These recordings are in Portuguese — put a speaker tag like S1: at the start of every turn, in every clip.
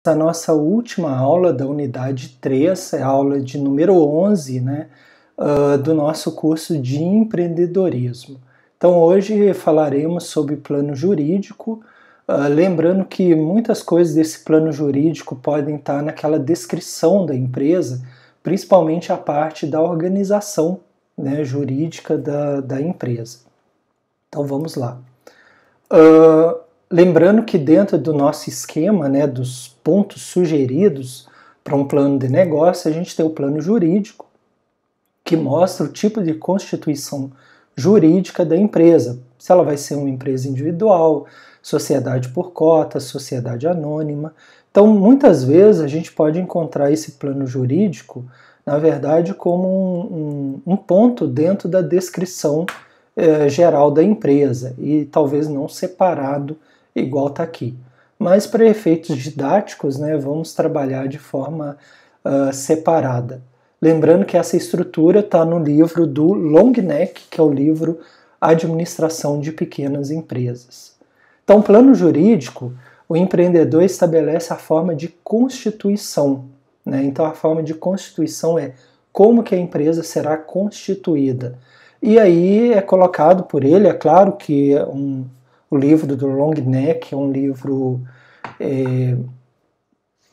S1: A nossa última aula da unidade 3, é a aula de número 11, do nosso curso de empreendedorismo. Então hoje falaremos sobre plano jurídico, lembrando que muitas coisas desse plano jurídico podem estar naquela descrição da empresa, principalmente a parte da organização, jurídica da empresa. Então vamos lá. Lembrando que dentro do nosso esquema, dos pontos sugeridos para um plano de negócio, a gente tem o plano jurídico, que mostra o tipo de constituição jurídica da empresa. Se ela vai ser uma empresa individual, sociedade por cota, sociedade anônima. Então, muitas vezes a gente pode encontrar esse plano jurídico, na verdade, como um ponto dentro da descrição geral da empresa, e talvez não separado igual está aqui. Mas para efeitos didáticos, vamos trabalhar de forma separada. Lembrando que essa estrutura está no livro do Longneck, que é o livro Administração de Pequenas Empresas. Então, plano jurídico, o empreendedor estabelece a forma de constituição. Então, a forma de constituição é como que a empresa será constituída. E aí é colocado por ele, é claro que o livro do Longneck é um livro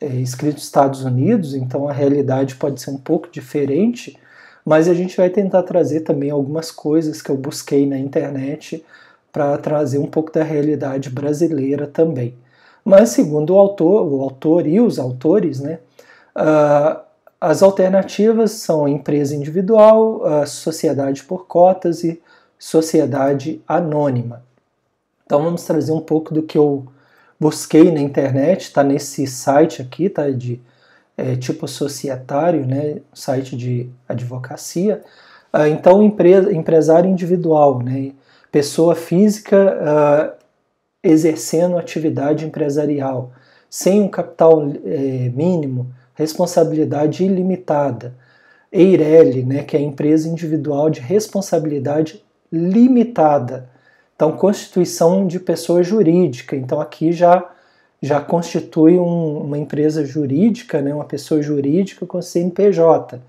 S1: escrito nos Estados Unidos, então a realidade pode ser um pouco diferente, mas a gente vai tentar trazer também algumas coisas que eu busquei na internet para trazer um pouco da realidade brasileira também. Mas segundo o autor e os autores, as alternativas são empresa individual, sociedade por cotas e sociedade anônima. Então vamos trazer um pouco do que eu busquei na internet, está nesse site aqui, tá, de tipo societário, site de advocacia. Então empresário individual, pessoa física exercendo atividade empresarial, sem um capital mínimo, responsabilidade ilimitada. EIRELI, que é a empresa individual de responsabilidade limitada. Então, constituição de pessoa jurídica. Então, aqui já constitui uma empresa jurídica, uma pessoa jurídica com CNPJ.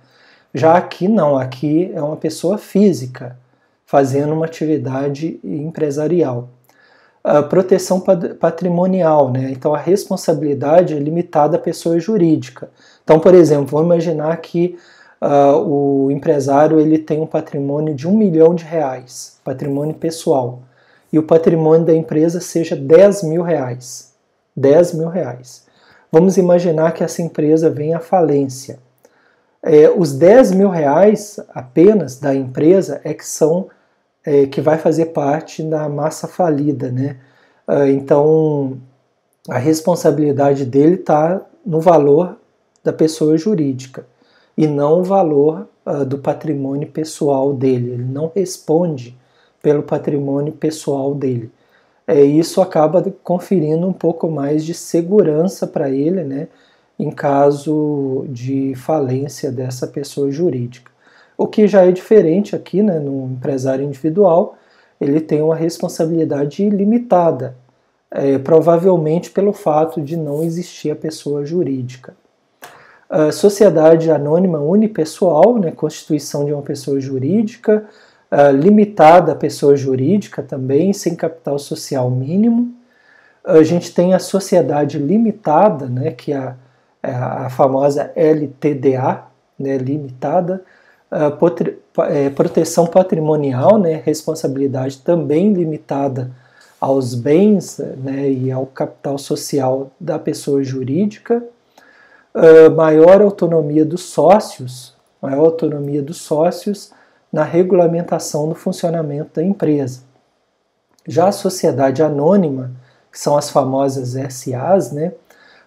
S1: Já aqui não, aqui é uma pessoa física fazendo uma atividade empresarial. Proteção patrimonial, então a responsabilidade é limitada à pessoa jurídica. Então, por exemplo, vamos imaginar que o empresário ele tem um patrimônio de R$1 milhão, patrimônio pessoal, e o patrimônio da empresa seja R$10 mil. R$10 mil. Vamos imaginar que essa empresa venha à falência. Os R$10 mil apenas da empresa que vai fazer parte da massa falida, Então, a responsabilidade dele está no valor da pessoa jurídica e não o valor do patrimônio pessoal dele. Ele não responde pelo patrimônio pessoal dele. Isso acaba conferindo um pouco mais de segurança para ele, em caso de falência dessa pessoa jurídica. O que já é diferente aqui, no empresário individual, ele tem uma responsabilidade ilimitada, provavelmente pelo fato de não existir a pessoa jurídica. Sociedade anônima unipessoal, constituição de uma pessoa jurídica, limitada à pessoa jurídica também, sem capital social mínimo. A gente tem a sociedade limitada, que é a famosa LTDA, limitada. Proteção patrimonial, responsabilidade também limitada aos bens e ao capital social da pessoa jurídica. Maior autonomia dos sócios na regulamentação do funcionamento da empresa. Já a sociedade anônima, que são as famosas SAs,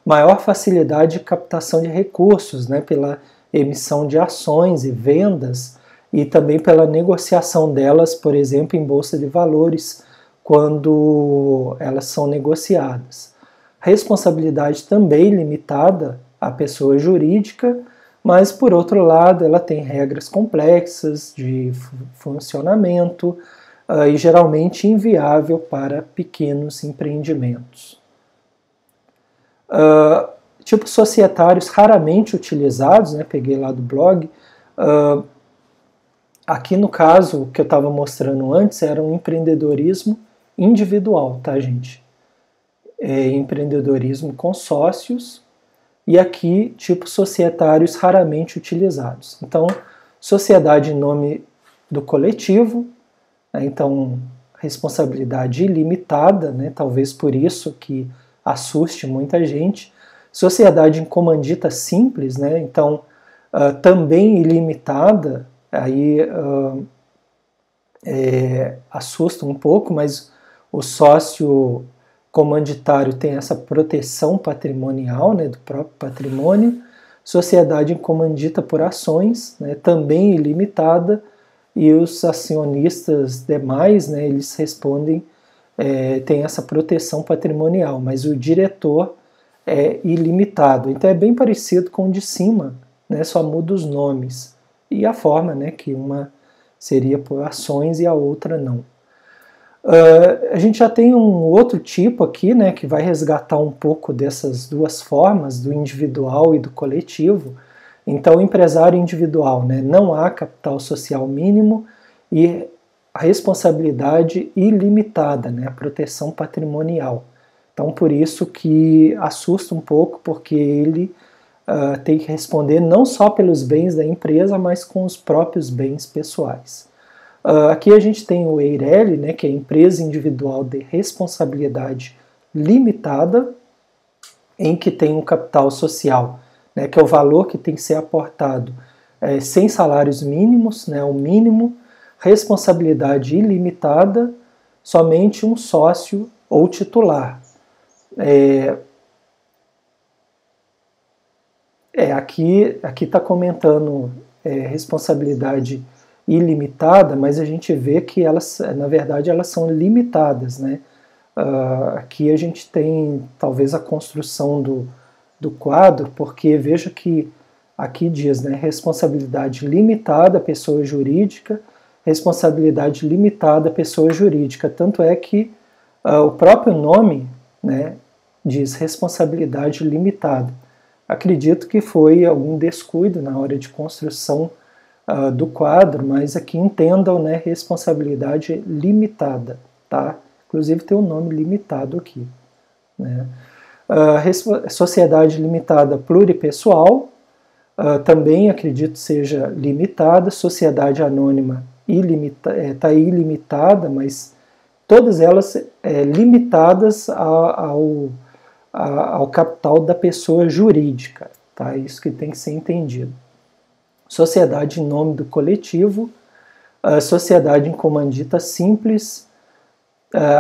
S1: maior facilidade de captação de recursos, pela emissão de ações e vendas e também pela negociação delas, por exemplo, em bolsa de valores, quando elas são negociadas. Responsabilidade também limitada à pessoa jurídica, mas, por outro lado, ela tem regras complexas de funcionamento e geralmente inviável para pequenos empreendimentos. tipos societários raramente utilizados, né, peguei lá do blog, aqui no caso que eu estava mostrando antes era um empreendedorismo individual, tá, gente? Empreendedorismo com sócios, e aqui tipos societários raramente utilizados. Então, sociedade em nome do coletivo, né, então responsabilidade ilimitada, né, talvez por isso que assuste muita gente. Sociedade em comandita simples, né, então também ilimitada, aí assusta um pouco, mas o sócio comanditário tem essa proteção patrimonial, né, do próprio patrimônio. Sociedade em comandita por ações, né, também ilimitada, e os acionistas demais, né, eles respondem, tem essa proteção patrimonial, mas o diretor é ilimitado. Então é bem parecido com o de cima, né, só muda os nomes e a forma, né, que uma seria por ações e a outra não. A gente já tem um outro tipo aqui, né, que vai resgatar um pouco dessas duas formas, do individual e do coletivo. Então, empresário individual, né, não há capital social mínimo e a responsabilidade ilimitada, né, a proteção patrimonial. Então, por isso que assusta um pouco, porque ele tem que responder não só pelos bens da empresa, mas com os próprios bens pessoais. Aqui a gente tem o EIRELI, né, que é Empresa Individual de Responsabilidade Limitada, em que tem um capital social, né, que é o valor que tem que ser aportado sem salários mínimos, né, o mínimo, responsabilidade ilimitada, somente um sócio ou titular. Aqui está comentando responsabilidade ilimitada, mas a gente vê que elas, na verdade, elas são limitadas, né? Aqui a gente tem talvez a construção do quadro, porque veja que aqui diz, né, responsabilidade limitada, pessoa jurídica, responsabilidade limitada, pessoa jurídica. Tanto é que o próprio nome, né, diz responsabilidade limitada. Acredito que foi algum descuido na hora de construção do quadro, mas aqui entendam, né, responsabilidade limitada, tá? Inclusive tem um nome limitado aqui, né? Sociedade limitada pluripessoal, também acredito seja limitada. Sociedade anônima está ilimitada, mas todas elas limitadas ao capital da pessoa jurídica, tá? Isso que tem que ser entendido. Sociedade em nome do coletivo, sociedade em comandita simples,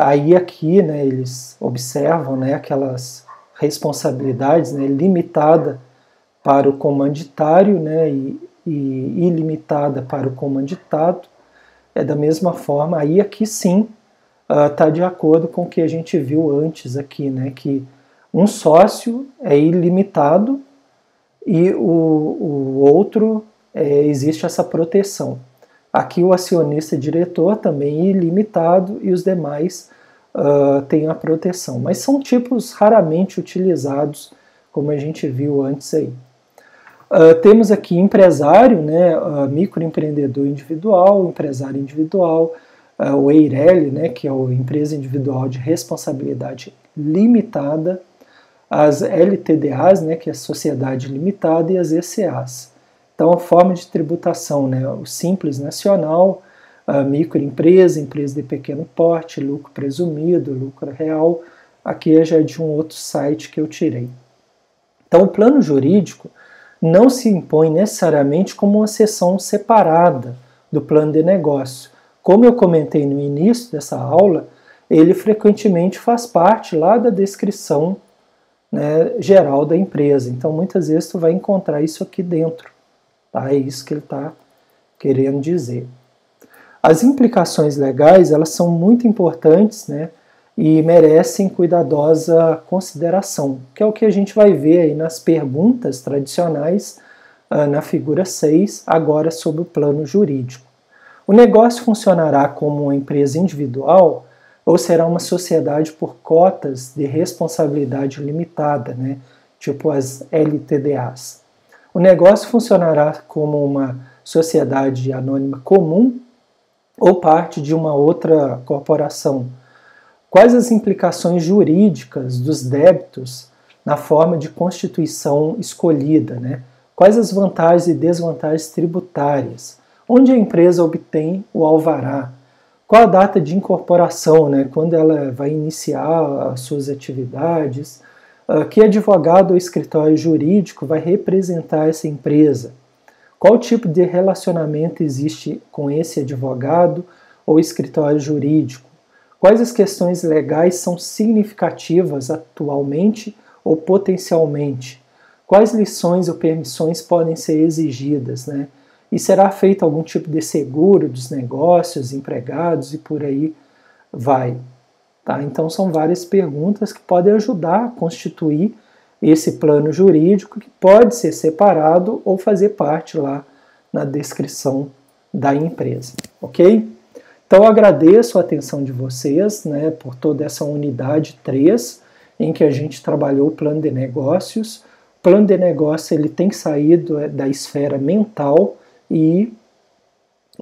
S1: aí aqui, né, eles observam, né, aquelas responsabilidades, né, limitada para o comanditário, né, e ilimitada para o comanditado. Da mesma forma, aí aqui sim está de acordo com o que a gente viu antes aqui, né, que um sócio é ilimitado e o outro existe essa proteção. Aqui o acionista diretor também é ilimitado e os demais têm a proteção. Mas são tipos raramente utilizados, como a gente viu antes aí. Temos aqui empresário, né, microempreendedor individual, empresário individual, o EIRELI, né, que é a Empresa Individual de Responsabilidade Limitada, as LTDAs, né, que é a Sociedade Limitada, e as ECAs. Então, a forma de tributação, né, o Simples Nacional, a microempresa, empresa de pequeno porte, lucro presumido, lucro real. Aqui já é de um outro site que eu tirei. Então, o plano jurídico não se impõe necessariamente como uma seção separada do plano de negócio. Como eu comentei no início dessa aula, ele frequentemente faz parte lá da descrição, né, geral da empresa. Então, muitas vezes tu vai encontrar isso aqui dentro. Tá? É isso que ele está querendo dizer. As implicações legais, elas são muito importantes, né, e merecem cuidadosa consideração, que é o que a gente vai ver aí nas perguntas tradicionais, na figura 6, agora sobre o plano jurídico. O negócio funcionará como uma empresa individual ou será uma sociedade por cotas de responsabilidade limitada, né, tipo as LTDAs. O negócio funcionará como uma sociedade anônima comum ou parte de uma outra corporação. Quais as implicações jurídicas dos débitos na forma de constituição escolhida, né? Quais as vantagens e desvantagens tributárias? Onde a empresa obtém o alvará? Qual a data de incorporação, né? Quando ela vai iniciar as suas atividades? Que advogado ou escritório jurídico vai representar essa empresa? Qual tipo de relacionamento existe com esse advogado ou escritório jurídico? Quais as questões legais são significativas atualmente ou potencialmente? Quais lições ou permissões podem ser exigidas, né? E será feito algum tipo de seguro dos negócios, empregados e por aí vai. Tá? Então são várias perguntas que podem ajudar a constituir esse plano jurídico que pode ser separado ou fazer parte lá na descrição da empresa, ok? Então eu agradeço a atenção de vocês, né, por toda essa unidade 3, em que a gente trabalhou o plano de negócios. O plano de negócio ele tem que sair da esfera mental e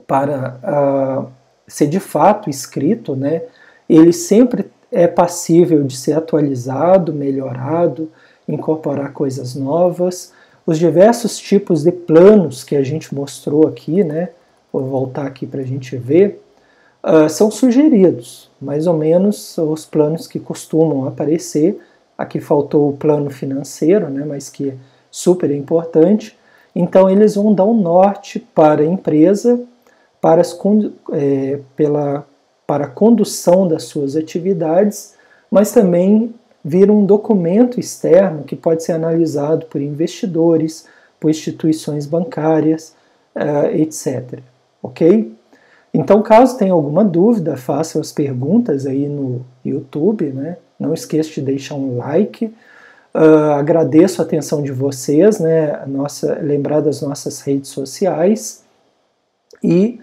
S1: para ser de fato escrito, né, ele sempre é passível de ser atualizado, melhorado, incorporar coisas novas. Os diversos tipos de planos que a gente mostrou aqui, né, vou voltar aqui para a gente ver, são sugeridos, mais ou menos os planos que costumam aparecer. Aqui faltou o plano financeiro, né, mas que é super importante. Então eles vão dar um norte para a empresa, para a condução das suas atividades, mas também vira um documento externo que pode ser analisado por investidores, por instituições bancárias, etc. Ok? Então, caso tenha alguma dúvida, faça as perguntas aí no YouTube, né? Não esqueça de deixar um like. Agradeço a atenção de vocês, né? Lembrar das nossas redes sociais. E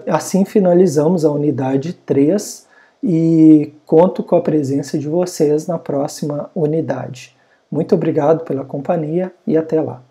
S1: assim finalizamos a unidade 3 e conto com a presença de vocês na próxima unidade. Muito obrigado pela companhia e até lá.